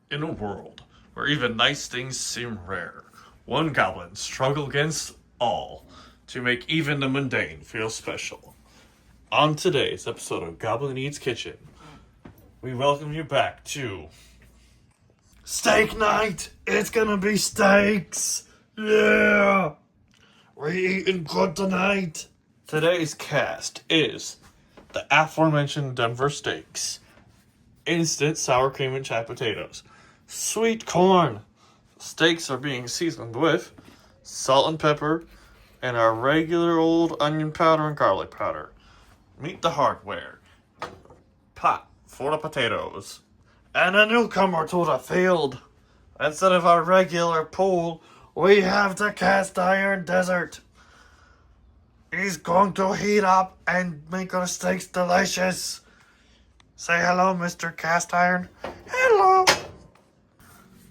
In a world where even nice things seem rare, one goblin struggles against all to make even the mundane feel special. On today's episode of Goblin Eats Kitchen, we welcome you back to Steak Night! It's gonna be steaks! Yeah! We're eating good tonight! Today's cast is the aforementioned Denver steaks, instant sour cream and chai potatoes, sweet corn. Steaks are being seasoned with salt and pepper and our regular old onion powder and garlic powder. Meet the hardware. Pot for the potatoes. And a newcomer to the field. Instead of our regular pool, we have the cast iron desert. He's going to heat up and make our steaks delicious. Say hello, Mr. Cast Iron. Hello.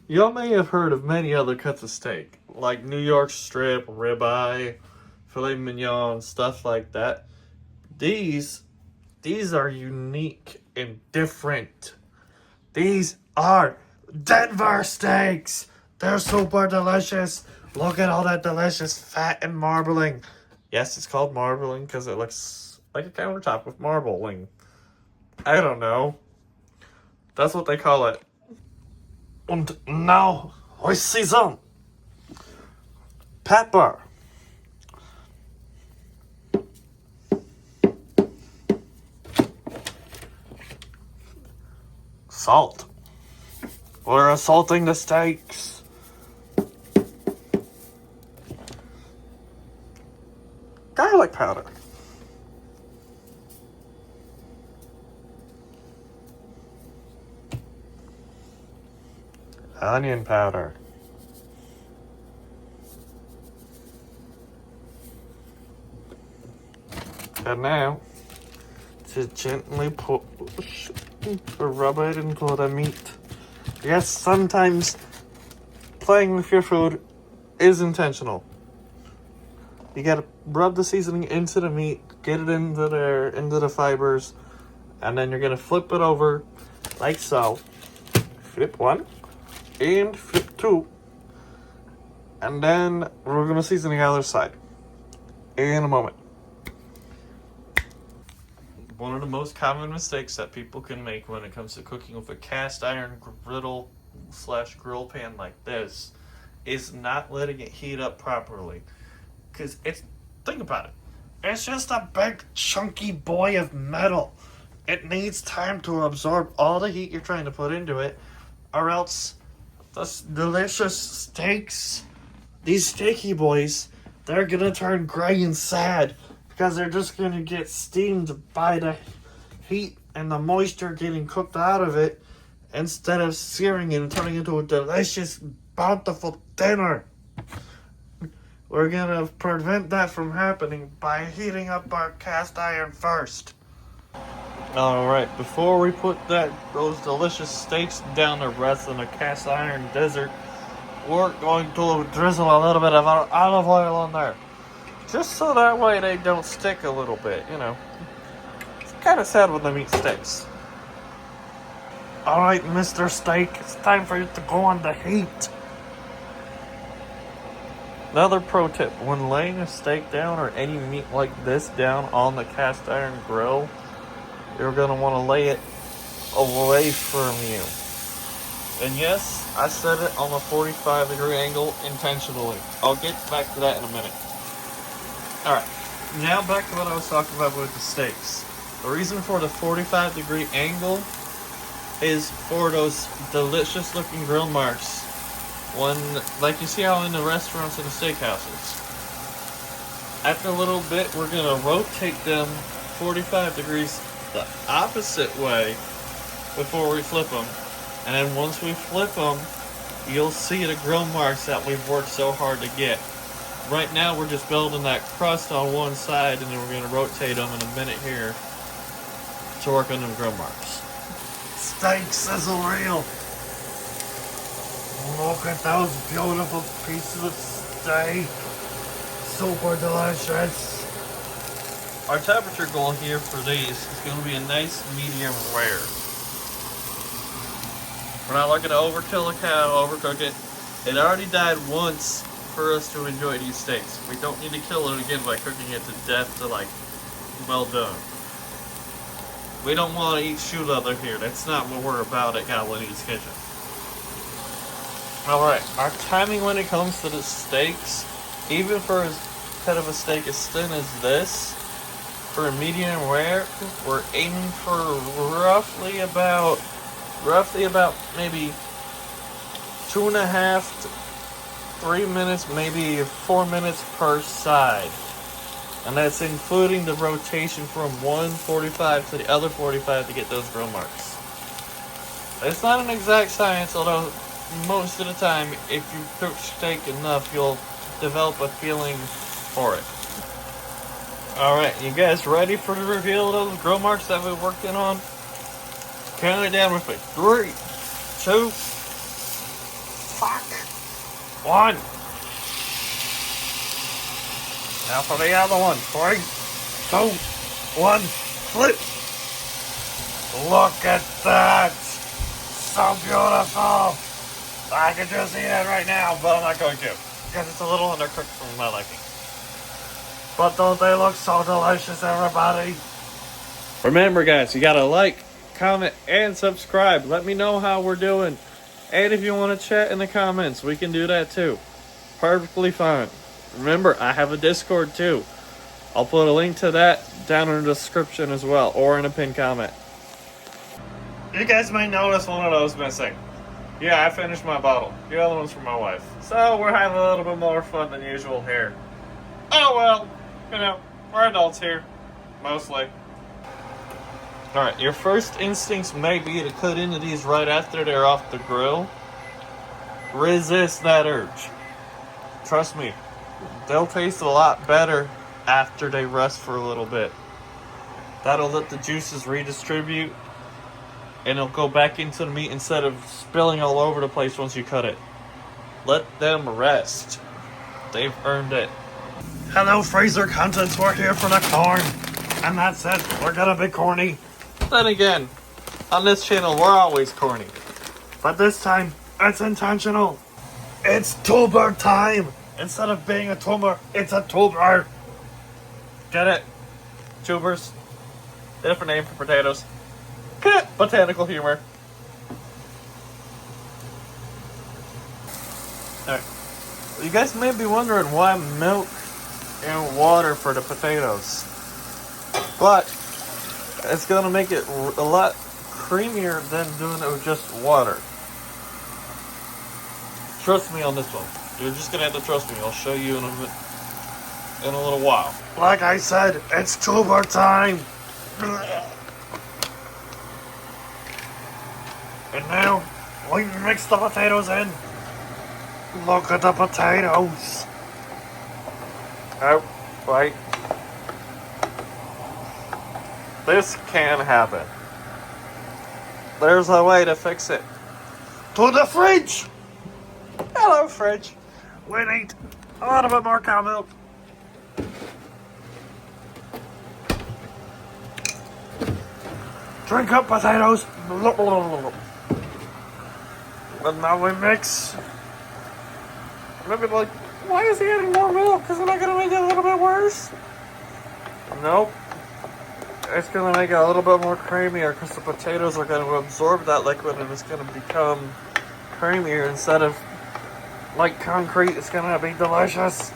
Y'all may have heard of many other cuts of steak, like New York strip, ribeye, filet mignon, stuff like that. These are unique and different. These are Denver steaks. They're super delicious. Look at all that delicious fat and marbling. Yes, it's called marbling because it looks like a countertop with marbling. I don't know. That's what they call it. Und now we season pepper, salt. We're assaulting the steaks. Garlic powder. Onion powder. And now, just gently push or rub it into the meat. Yes, sometimes playing with your food is intentional. You gotta rub the seasoning into the meat, get it into there, into the fibers, and then you're gonna flip it over like so. Flip one. And flip two. And then we're going to season the other side in a moment. One of the most common mistakes that people can make when it comes to cooking with a cast iron griddle / grill pan like this is not letting it heat up properly. Because think about it. It's just a big chunky boy of metal. It needs time to absorb all the heat you're trying to put into it, or else those delicious steaks, these steaky boys, they're gonna turn gray and sad because they're just gonna get steamed by the heat and the moisture getting cooked out of it instead of searing it and turning into a delicious, bountiful dinner. We're gonna prevent that from happening by heating up our cast iron first. Alright, before we put those delicious steaks down to rest in a cast iron desert, we're going to drizzle a little bit of olive oil on there. Just so that way they don't stick a little bit, you know. It's kind of sad when the meat sticks. Alright, Mr. Steak, it's time for you to go on the heat. Another pro tip, when laying a steak down or any meat like this down on the cast iron grill, you're going to want to lay it away from you. And yes, I set it on a 45-degree angle intentionally. I'll get back to that in a minute. Alright, now back to what I was talking about with the steaks. The reason for the 45-degree angle is for those delicious looking grill marks. Like you see how in the restaurants and the steakhouses. After a little bit, we're going to rotate them 45 degrees the opposite way before we flip them, and then once we flip them, you'll see the grill marks that we've worked so hard to get. Right now we're just building that crust on one side, and then we're going to rotate them in a minute here to work on them grill marks. Steak sizzle reel. Look at those beautiful pieces of steak. Super delicious. Our temperature goal here for these is going to be a nice medium rare. We're not looking to overkill a cow, overcook it. It already died once for us to enjoy these steaks. We don't need to kill it again by cooking it to death to like, well done. We don't want to eat shoe leather here. That's not what we're about at Goblin Eats Kitchen. Alright, our timing when it comes to the steaks, even for as cut of a steak as thin as this, for a medium rare, we're aiming for roughly about maybe 2.5 to 3 minutes, maybe 4 minutes per side. And that's including the rotation from one 45 to the other 45 to get those grill marks. It's not an exact science, although most of the time, if you cook steak enough, you'll develop a feeling for it. Alright, you guys ready for the reveal of those grill marks that we're working on? Count it down with me. 3, 2, 1. Now for the other one. 3, 2, 1, flip. Look at that. So beautiful. I can just eat it right now, but I'm not going to. Because it's a little undercooked for my liking. But don't they look so delicious, everybody? Remember, guys, you gotta like, comment, and subscribe. Let me know how we're doing. And if you want to chat in the comments, we can do that too. Perfectly fine. Remember, I have a Discord too. I'll put a link to that down in the description as well, or in a pinned comment. You guys may notice one of those missing. Yeah, I finished my bottle. The other one's for my wife. So we're having a little bit more fun than usual here. Oh well, you know, we're adults here. Mostly. Alright, your first instincts may be to cut into these right after they're off the grill. Resist that urge. Trust me, they'll taste a lot better after they rest for a little bit. That'll let the juices redistribute, and it'll go back into the meat instead of spilling all over the place once you cut it. Let them rest. They've earned it. Hello, freezer contents. We're here for the corn. And that's it. We're gonna be corny. Then again, on this channel, we're always corny. But this time, it's intentional. It's tuber time. Instead of being a tumor, it's a tuber. Get it? Tubers. Different name for potatoes. Botanical humor. Alright. You guys may be wondering why milk and water for the potatoes. But it's going to make it a lot creamier than doing it with just water. Trust me on this one. You're just going to have to trust me. I'll show you in a little while. Like I said, it's tuber time. And now, we mix the potatoes in. Look at the potatoes. Oh, wait. This can happen. There's a way to fix it. To the fridge! Hello, fridge. We need a little bit more cow milk. Drink up, potatoes. And now we mix. Maybe like, why is he adding more milk? Isn't that going to make it a little bit worse? Nope. It's going to make it a little bit more creamier because the potatoes are going to absorb that liquid and it's going to become creamier instead of like concrete. It's going to be delicious.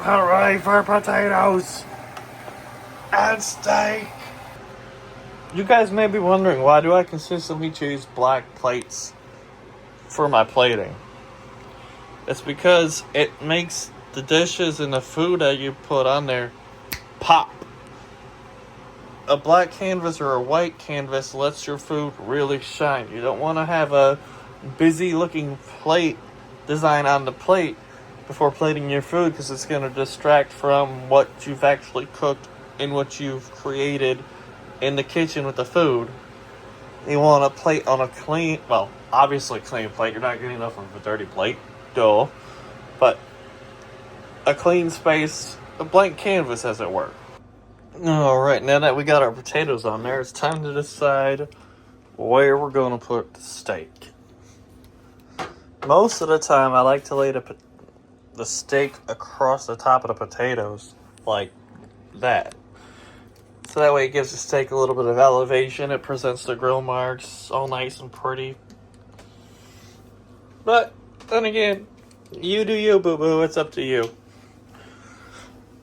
Hooray for potatoes and steak. You guys may be wondering, why do I consistently choose black plates for my plating? It's because it makes the dishes and the food that you put on there pop. A black canvas or a white canvas lets your food really shine. You don't want to have a busy looking plate design on the plate before plating your food, because it's going to distract from what you've actually cooked and what you've created in the kitchen with the food. You want a plate on a clean, well, obviously clean plate. You're not getting enough of a dirty plate, duh. But a clean space, a blank canvas, as it were. Alright, now that we got our potatoes on there, it's time to decide where we're going to put the steak. Most of the time, I like to lay the steak across the top of the potatoes, like that. So that way it gives the steak a little bit of elevation. It presents the grill marks all nice and pretty. But then again, you do you, boo-boo. It's up to you.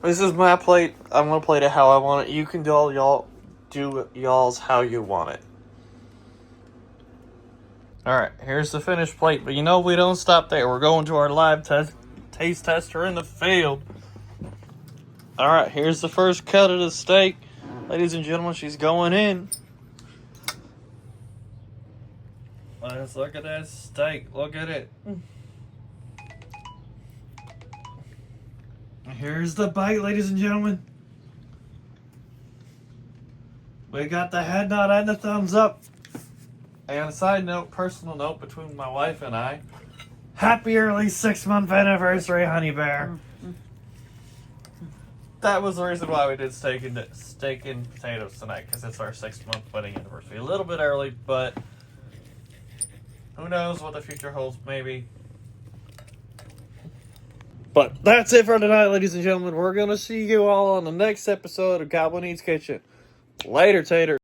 This is my plate. I'm going to plate it how I want it. You can do y'all's how you want it. Alright, here's the finished plate. But we don't stop there. We're going to our live taste tester in the field. Alright, here's the first cut of the steak. Ladies and gentlemen, she's going in. Let's look at that steak. Look at it. Here's the bite, ladies and gentlemen. We got the head nod and the thumbs up. And on a side note, personal note between my wife and I, happy early 6-month anniversary, honey bear. That was the reason why we did steak and potatoes tonight, because it's our 6-month wedding anniversary. A little bit early, but who knows what the future holds, maybe. But that's it for tonight, ladies and gentlemen. We're going to see you all on the next episode of Goblin Eats Kitchen. Later, Tater.